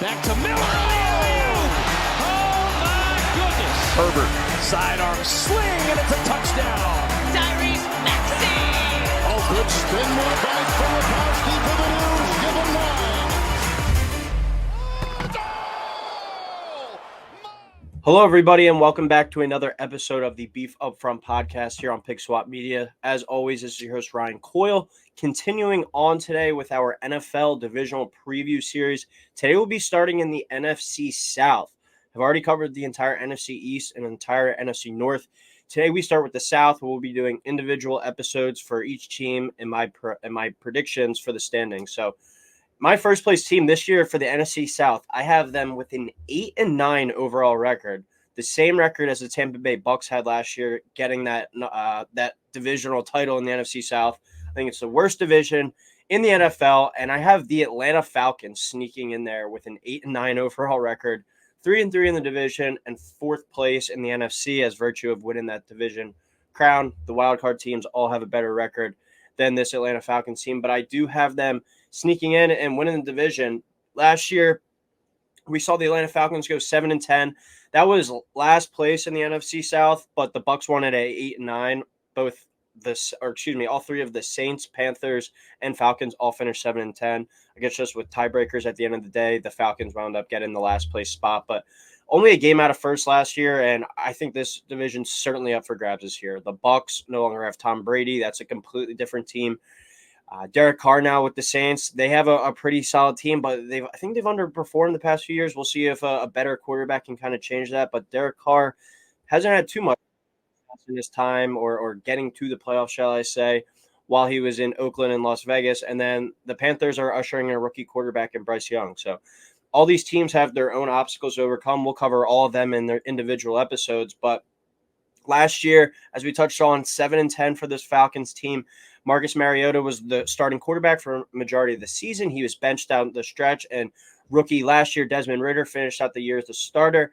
Back to Miller. Oh, my goodness. Herbert. Sidearm sling, and it's a touchdown. Tyrese Maxey. Oh, good spin move by Filipowski for the news. Give him 9. Hello, everybody, and welcome back to another episode of the Beef Upfront podcast here on Pick Swap Media. As always, this is your host, Ryan Coyle. Continuing on today with our NFL divisional preview series. Today we'll be starting in the NFC South. I've already covered the entire NFC East and entire NFC North. Today we start with the South. We'll be doing individual episodes for each team and my predictions for the standings. So my first place team this year for the NFC South, I have them with an 8-9 overall record, the same record as the Tampa Bay Bucks had last year, getting that divisional title in the NFC South. I think it's the worst division in the NFL, and I have the Atlanta Falcons sneaking in there with an 8-9 overall record, 3-3 in the division, and fourth place in the NFC as virtue of winning that division crown. The wildcard teams all have a better record than this Atlanta Falcons team, but I do have them sneaking in and winning the division. Last year, we saw the Atlanta Falcons go 7-10. That was last place in the NFC South, but the Bucks won it at 8-9. All three of the Saints, Panthers, and Falcons all finished 7-10. I guess just with tiebreakers at the end of the day, the Falcons wound up getting the last place spot, but only a game out of first last year, and I think this division's certainly up for grabs this year. The Bucks no longer have Tom Brady. That's a completely different team. Derek Carr now with the Saints. They have a pretty solid team, but I think they've underperformed the past few years. We'll see if a better quarterback can kind of change that, but Derek Carr hasn't had too much in his time or getting to the playoffs, shall I say, while he was in Oakland and Las Vegas. And then the Panthers are ushering in a rookie quarterback in Bryce Young. So all these teams have their own obstacles to overcome. We'll cover all of them in their individual episodes. But last year, as we touched on, 7-10 for this Falcons team. Marcus Mariota was the starting quarterback for a majority of the season. He was benched down the stretch, and rookie last year, Desmond Ridder, finished out the year as the starter.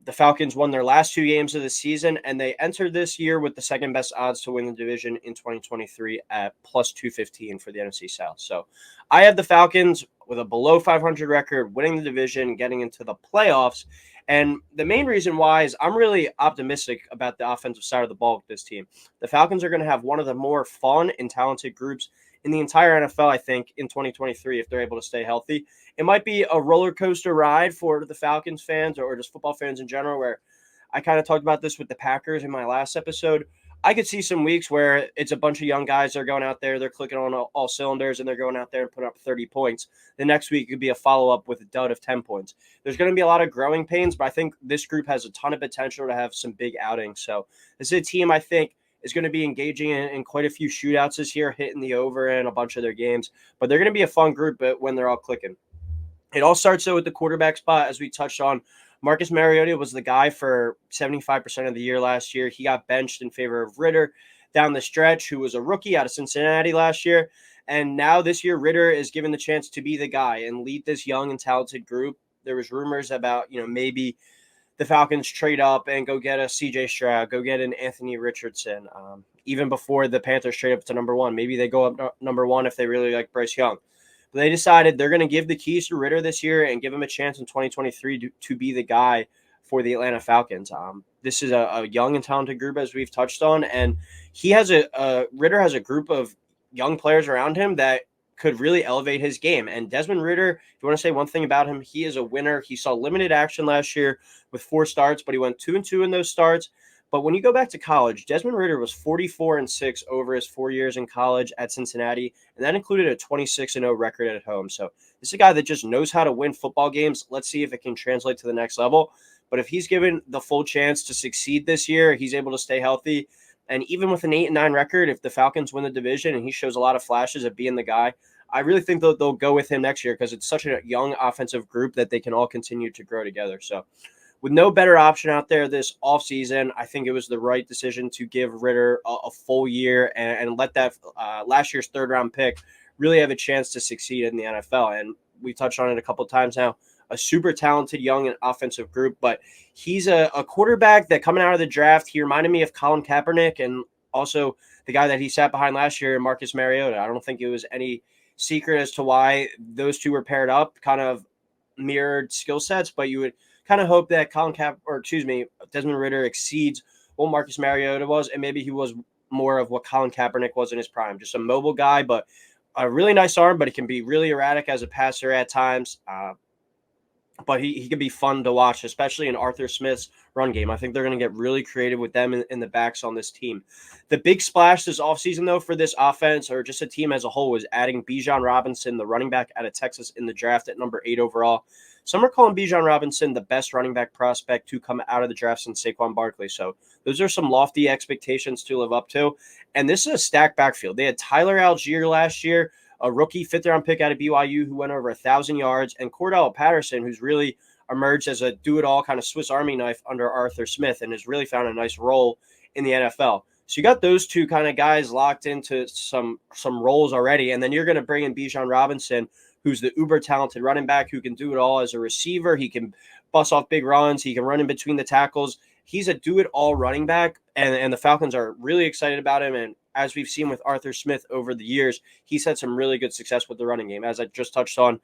The Falcons won their last 2 games of the season, and they entered this year with the second best odds to win the division in 2023 at plus 215 for the NFC South. So I have the Falcons with a below 500 record, winning the division, getting into the playoffs. And the main reason why is I'm really optimistic about the offensive side of the ball with this team. The Falcons are going to have one of the more fun and talented groups in the entire NFL, I think, in 2023 if they're able to stay healthy. It might be a roller coaster ride for the Falcons fans or just football fans in general, where I kind of talked about this with the Packers in my last episode. I could see some weeks where it's a bunch of young guys that are going out there, they're clicking on all cylinders, and they're going out there and putting up 30 points. The next week could be a follow-up with a dud of 10 points. There's going to be a lot of growing pains, but I think this group has a ton of potential to have some big outings. So this is a team I think is going to be engaging in quite a few shootouts this year, hitting the over in a bunch of their games. But they're going to be a fun group when they're all clicking. It all starts, though, with the quarterback spot, as we touched on. Marcus Mariota was the guy for 75% of the year last year. He got benched in favor of Ridder down the stretch, who was a rookie out of Cincinnati last year. And now this year, Ridder is given the chance to be the guy and lead this young and talented group. There was rumors about, maybe the Falcons trade up and go get a C.J. Stroud, go get an Anthony Richardson. Even before the Panthers trade up to number one, maybe they go up number one if they really like Bryce Young. But they decided they're going to give the keys to Ridder this year and give him a chance in 2023 to be the guy for the Atlanta Falcons. This is a young and talented group, as we've touched on, and Ridder has a group of young players around him that could really elevate his game. And Desmond Ridder, if you want to say one thing about him, he is a winner. He saw limited action last year with 4 starts, but he went 2-2 in those starts. But when you go back to college, Desmond Ridder was 44-6 over his 4 years in college at Cincinnati, and that included a 26-0 record at home. So this is a guy that just knows how to win football games. Let's see if it can translate to the next level. But if he's given the full chance to succeed this year, he's able to stay healthy. And even with an 8-9 record, if the Falcons win the division and he shows a lot of flashes of being the guy, I really think they'll go with him next year because it's such a young offensive group that they can all continue to grow together. So with no better option out there this offseason, I think it was the right decision to give Ridder a full year and let that last year's third-round pick really have a chance to succeed in the NFL. And we touched on it a couple of times now. A super talented young and offensive group, but he's a quarterback that coming out of the draft, he reminded me of Colin Kaepernick and also the guy that he sat behind last year, Marcus Mariota. I don't think it was any secret as to why those two were paired up. Kind of mirrored skill sets, but you would kind of hope that Desmond Ridder exceeds what Marcus Mariota was, and maybe he was more of what Colin Kaepernick was in his prime. Just a mobile guy, but a really nice arm, but he can be really erratic as a passer at times. But he can be fun to watch, especially in Arthur Smith's run game. I think they're going to get really creative with them in the backs on this team. The big splash this offseason, though, for this offense, or just a team as a whole, was adding Bijan Robinson, the running back out of Texas, in the draft at number 8 overall. Some are calling Bijan Robinson the best running back prospect to come out of the draft since Saquon Barkley. So those are some lofty expectations to live up to. And this is a stacked backfield. They had Tyler Algier last year, a rookie fifth-round pick out of BYU who went over 1,000 yards, and Cordell Patterson, who's really emerged as a do-it-all kind of Swiss Army knife under Arthur Smith and has really found a nice role in the NFL. So you got those two kind of guys locked into some roles already, and then you're going to bring in Bijan Robinson, who's the uber-talented running back who can do it all as a receiver. He can bust off big runs. He can run in between the tackles. He's a do-it-all running back, and the Falcons are really excited about him. And as we've seen with Arthur Smith over the years, he's had some really good success with the running game. As I just touched on,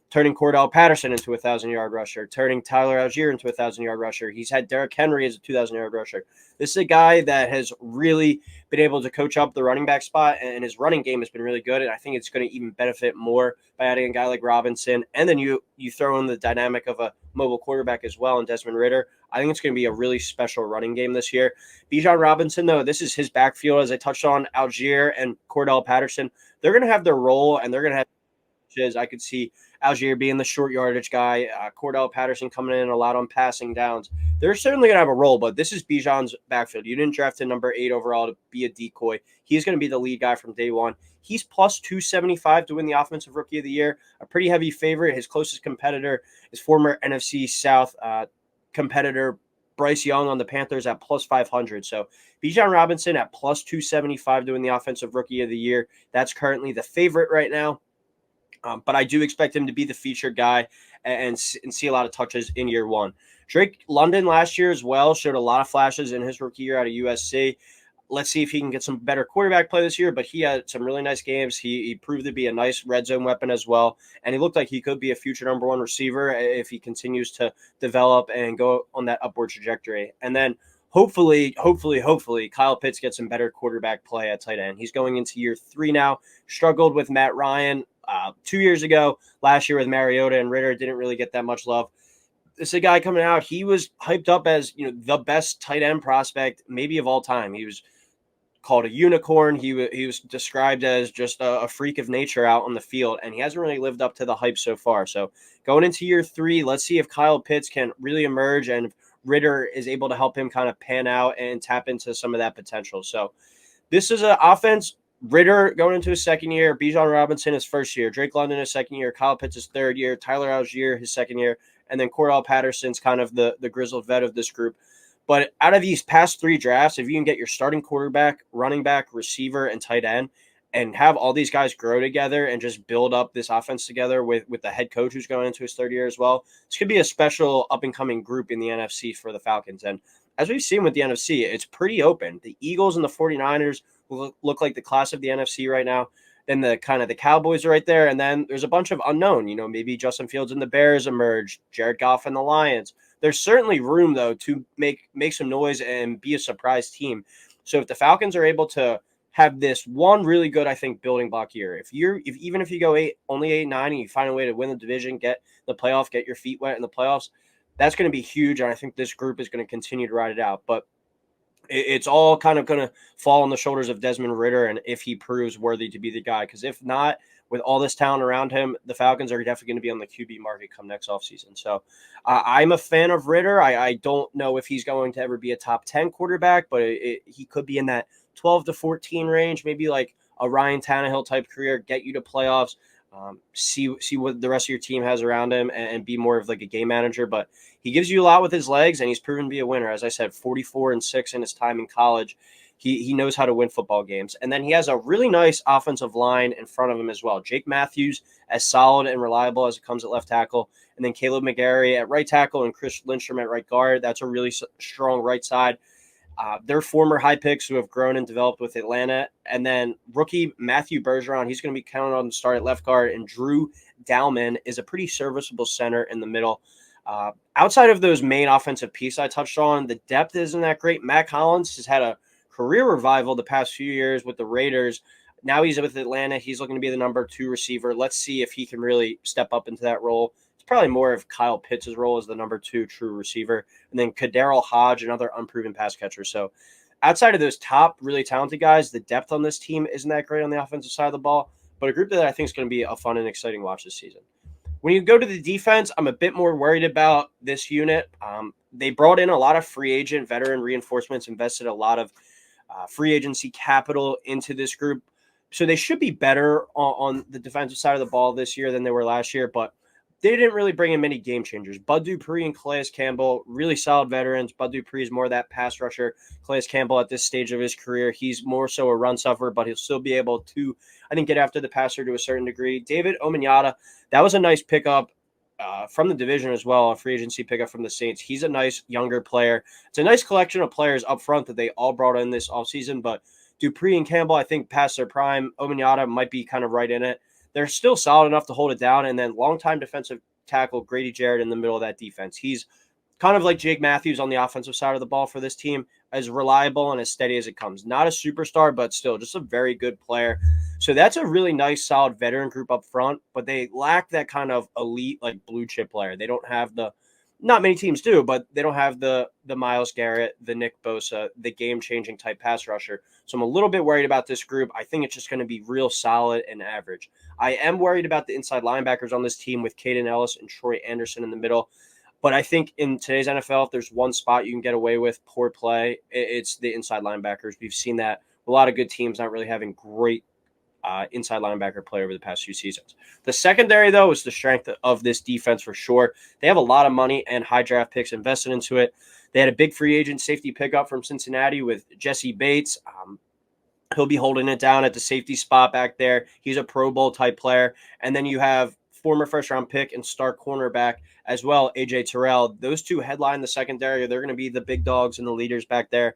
turning Cordell Patterson into a 1,000-yard rusher, turning Tyler Algier into a 1,000-yard rusher. He's had Derrick Henry as a 2,000-yard rusher. This is a guy that has really been able to coach up the running back spot, and his running game has been really good, and I think it's going to even benefit more by adding a guy like Robinson. And then you throw in the dynamic of a mobile quarterback as well in Desmond Ridder. I think it's going to be a really special running game this year. Bijan Robinson, though, this is his backfield. As I touched on, Algier and Cordell Patterson, they're going to have their role, and they're going to have I could see Algier being the short yardage guy, Cordell Patterson coming in a lot on passing downs. They're certainly going to have a role, but this is Bijan's backfield. You didn't draft him number 8 overall to be a decoy. He's going to be the lead guy from day one. He's plus 275 to win the Offensive Rookie of the Year, a pretty heavy favorite. His closest competitor is former NFC South competitor Bryce Young on the Panthers at plus 500. So Bijan Robinson at plus 275 to win the Offensive Rookie of the Year. That's currently the favorite right now. But I do expect him to be the featured guy and see a lot of touches in year one. Drake London last year as well showed a lot of flashes in his rookie year out of USC. Let's see if he can get some better quarterback play this year, but he had some really nice games. He proved to be a nice red zone weapon as well, and he looked like he could be a future number 1 receiver if he continues to develop and go on that upward trajectory. And then hopefully, Kyle Pitts gets some better quarterback play at tight end. He's going into year 3 now, struggled with Matt Ryan 2 years ago. Last year with Mariota and Ridder, didn't really get that much love. This is a guy coming out. He was hyped up as the best tight end prospect maybe of all time. He was called a unicorn. He was described as just a freak of nature out on the field, and he hasn't really lived up to the hype so far. So going into year 3, let's see if Kyle Pitts can really emerge and if Ridder is able to help him kind of pan out and tap into some of that potential. So this is an offense. Ridder going into his second year, Bijan Robinson his first year, Drake London his second year, Kyle Pitts his third year, Tyler Algier his second year, and then Cordell Patterson's kind of the grizzled vet of this group. But out of these past 3 drafts, if you can get your starting quarterback, running back, receiver, and tight end, and have all these guys grow together and just build up this offense together with the head coach who's going into his third year as well, this could be a special up-and-coming group in the NFC for the Falcons. And as we've seen with the NFC, it's pretty open. The Eagles and the 49ers look like the class of the NFC right now. Then the Cowboys are right there, and then there's a bunch of unknown. Maybe Justin Fields and the Bears emerge, Jared Goff and the Lions. There's certainly room, though, to make some noise and be a surprise team. So if the Falcons are able to have this one really good, I think, building block year, even if you go only 8-9 and you find a way to win the division, get the playoff, get your feet wet in the playoffs, that's going to be huge. And I think this group is going to continue to ride it out. But it's all kind of going to fall on the shoulders of Desmond Ridder and if he proves worthy to be the guy. Because if not, with all this talent around him, the Falcons are definitely going to be on the QB market come next offseason. So I'm a fan of Ridder. I don't know if he's going to ever be a top 10 quarterback, but he could be in that 12 to 14 range, maybe like a Ryan Tannehill type career, get you to playoffs. See what the rest of your team has around him and be more of like a game manager. But he gives you a lot with his legs, and he's proven to be a winner. As I said, 44-6 in his time in college. He knows how to win football games. And then he has a really nice offensive line in front of him as well. Jake Matthews, as solid and reliable as it comes at left tackle. And then Caleb McGarry at right tackle and Chris Lindstrom at right guard. That's a really strong right side. Their former high picks who have grown and developed with Atlanta. And then rookie Matthew Bergeron, he's going to be counted on to start at left guard. And Drew Dalman is a pretty serviceable center in the middle. Outside of those main offensive pieces I touched on, the depth isn't that great. Matt Collins has had a career revival the past few years with the Raiders. Now he's with Atlanta. He's looking to be the number 2 receiver. Let's see if he can really step up into that role. It's probably more of Kyle Pitts' role as the number 2 true receiver. And then Kadarrell Hodge, another unproven pass catcher. So outside of those top really talented guys, the depth on this team isn't that great on the offensive side of the ball, but a group that I think is going to be a fun and exciting watch this season. When you go to the defense, I'm a bit more worried about this unit. They brought in a lot of free agent veteran reinforcements, invested a lot of free agency capital into this group. So they should be better on the defensive side of the ball this year than they were last year, but they didn't really bring in many game changers. Bud Dupree and Calais Campbell, really solid veterans. Bud Dupree is more that pass rusher. Calais Campbell at this stage of his career, he's more so a run sufferer, but he'll still be able to, I think, get after the passer to a certain degree. David Omanyata, that was a nice pickup from the division as well, a free agency pickup from the Saints. He's a nice younger player. It's a nice collection of players up front that they all brought in this offseason, but Dupree and Campbell, I think, past their prime. Omanyata might be kind of right in it. They're still solid enough to hold it down. And then longtime defensive tackle Grady Jarrett in the middle of that defense. He's kind of like Jake Matthews on the offensive side of the ball for this team, as reliable and as steady as it comes. Not a superstar, but still just a very good player. So that's a really nice, solid veteran group up front, but they lack that kind of elite, like blue chip player. They don't have not many teams do, but they don't have the Myles Garrett, the Nick Bosa, the game-changing type pass rusher. So I'm a little bit worried about this group. I think it's just going to be real solid and average. I am worried about the inside linebackers on this team with Caden Ellis and Troy Anderson in the middle. But I think in today's NFL, if there's one spot you can get away with poor play, it's the inside linebackers. We've seen that a lot of good teams not really having great inside linebacker play over the past few seasons. The secondary, though, is the strength of this defense for sure. They have a lot of money and high draft picks invested into it. They had a big free agent safety pickup from Cincinnati with Jesse Bates. He'll be holding it down at the safety spot back there. He's a Pro Bowl type player. And then you have former first-round pick and star cornerback as well, A.J. Terrell. Those two headline the secondary. They're going to be the big dogs and the leaders back there.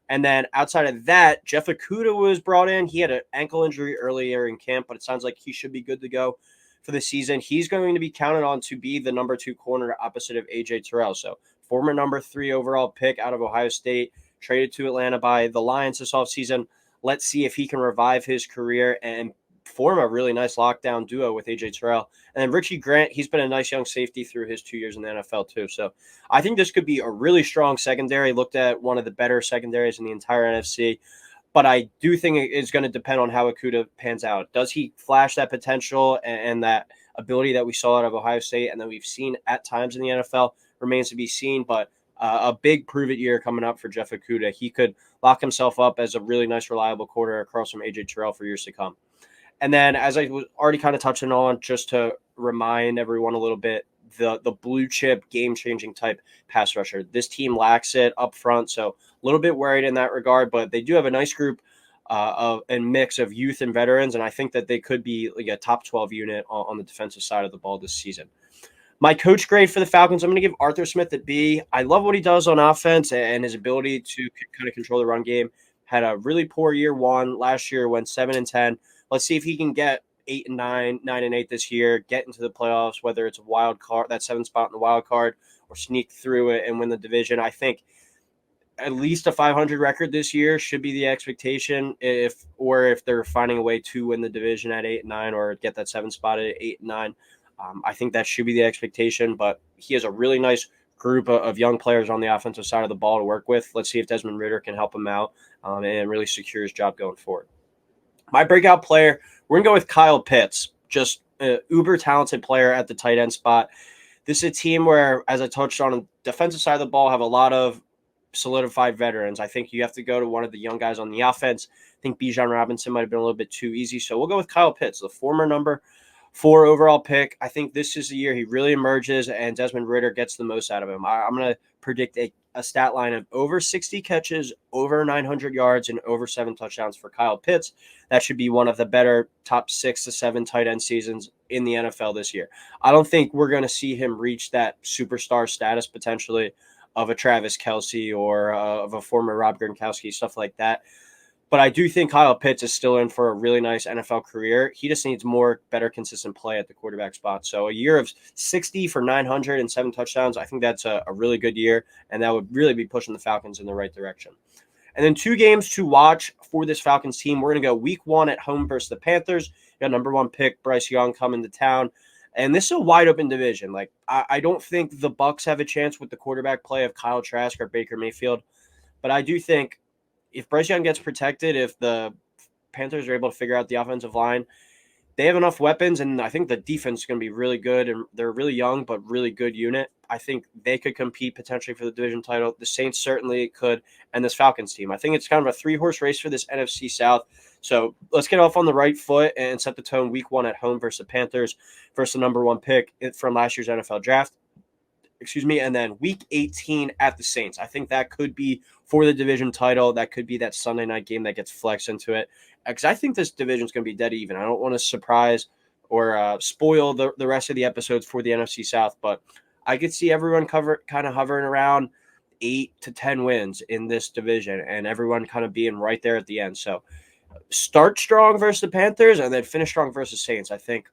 And then outside of that, Jeff Okudah was brought in. He had an ankle injury earlier in camp, but it sounds like he should be good to go for the season. He's going to be counted on to be the number 2 corner opposite of A.J. Terrell. So former number 3 overall pick out of Ohio State, traded to Atlanta by the Lions this offseason. Let's see if he can revive his career and form a really nice lockdown duo with A.J. Terrell. And then Richie Grant, he's been a nice young safety through his 2 years in the NFL too. So I think this could be a really strong secondary, looked at one of the better secondaries in the entire NFC. But I do think it's going to depend on how Okudah pans out. Does he flash that potential and that ability that we saw out of Ohio State and that we've seen at times in the NFL? Remains to be seen, but a big prove-it year coming up for Jeff Okudah. He could lock himself up as a really nice, reliable quarter across from A.J. Terrell for years to come. And then, as I was already kind of touching on, just to remind everyone a little bit, the blue chip game-changing type pass rusher. This team lacks it up front, so a little bit worried in that regard, but they do have a nice group and mix of youth and veterans, and I think that they could be like a top 12 unit on the defensive side of the ball this season. My coach grade for the Falcons, I'm going to give Arthur Smith a B. I love what he does on offense and his ability to kind of control the run game. Had a really poor year one. Last year went 7-10. Let's see if he can get 8-9, 9-8 this year, get into the playoffs, whether it's a wild card, that 7th spot in the wild card, or sneak through it and win the division. I think at least a 500 record this year should be the expectation if they're finding a way to win the division at 8-9 or get that 7th spot at 8-9. I think that should be the expectation, but he has a really nice group of young players on the offensive side of the ball to work with. Let's see if Desmond Ridder can help him out and really secure his job going forward. My breakout player, we're going to go with Kyle Pitts, just an uber talented player at the tight end spot. This is a team where, as I touched on the defensive side of the ball, have a lot of solidified veterans. I think you have to go to one of the young guys on the offense. I think Bijan Robinson might have been a little bit too easy. So we'll go with Kyle Pitts, the former number 4 overall pick. I think this is the year he really emerges and Desmond Ridder gets the most out of him. I'm going to predict a stat line of over 60 catches, over 900 yards, and over 7 touchdowns for Kyle Pitts. That should be one of the better top 6 to 7 tight end seasons in the NFL this year. I don't think we're going to see him reach that superstar status potentially of a Travis Kelce or of a former Rob Gronkowski, stuff like that. But I do think Kyle Pitts is still in for a really nice NFL career. He just needs better consistent play at the quarterback spot. So a year of 60 for 900 and 7 touchdowns, I think that's a really good year, and that would really be pushing the Falcons in the right direction. And then 2 games to watch for this Falcons team. We're going to go week 1 at home versus the Panthers. You got number 1 pick Bryce Young coming to town. And this is a wide open division. Like I don't think the Bucs have a chance with the quarterback play of Kyle Trask or Baker Mayfield. But I do think if Bryce Young gets protected, if the Panthers are able to figure out the offensive line, they have enough weapons, and I think the defense is going to be really good, and they're really young but really good unit. I think they could compete potentially for the division title. The Saints certainly could, and this Falcons team. I think it's kind of a 3-horse race for this NFC South. So let's get off on the right foot and set the tone week 1 at home versus the Panthers versus the number 1 pick from last year's NFL draft. And then week 18 at the Saints. I think that could be for the division title. That could be that Sunday night game that gets flexed into it. Because I think this division is going to be dead even. I don't want to surprise or spoil the rest of the episodes for the NFC South, but I could see everyone kind of hovering around 8 to 10 wins in this division and everyone kind of being right there at the end. So start strong versus the Panthers and then finish strong versus Saints. I think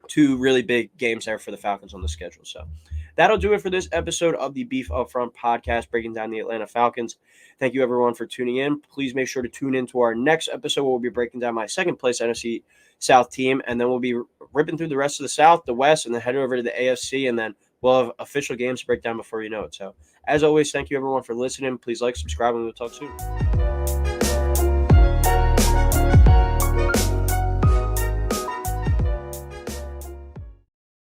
2 really big games there for the Falcons on the schedule. So that'll do it for this episode of the Beef Upfront podcast, breaking down the Atlanta Falcons. Thank you, everyone, for tuning in. Please make sure to tune in to our next episode where we'll be breaking down my second-place NFC South team, and then we'll be ripping through the rest of the South, the West, and then head over to the AFC, and then we'll have official games to break down before you know it. So, as always, thank you, everyone, for listening. Please like, subscribe, and we'll talk soon.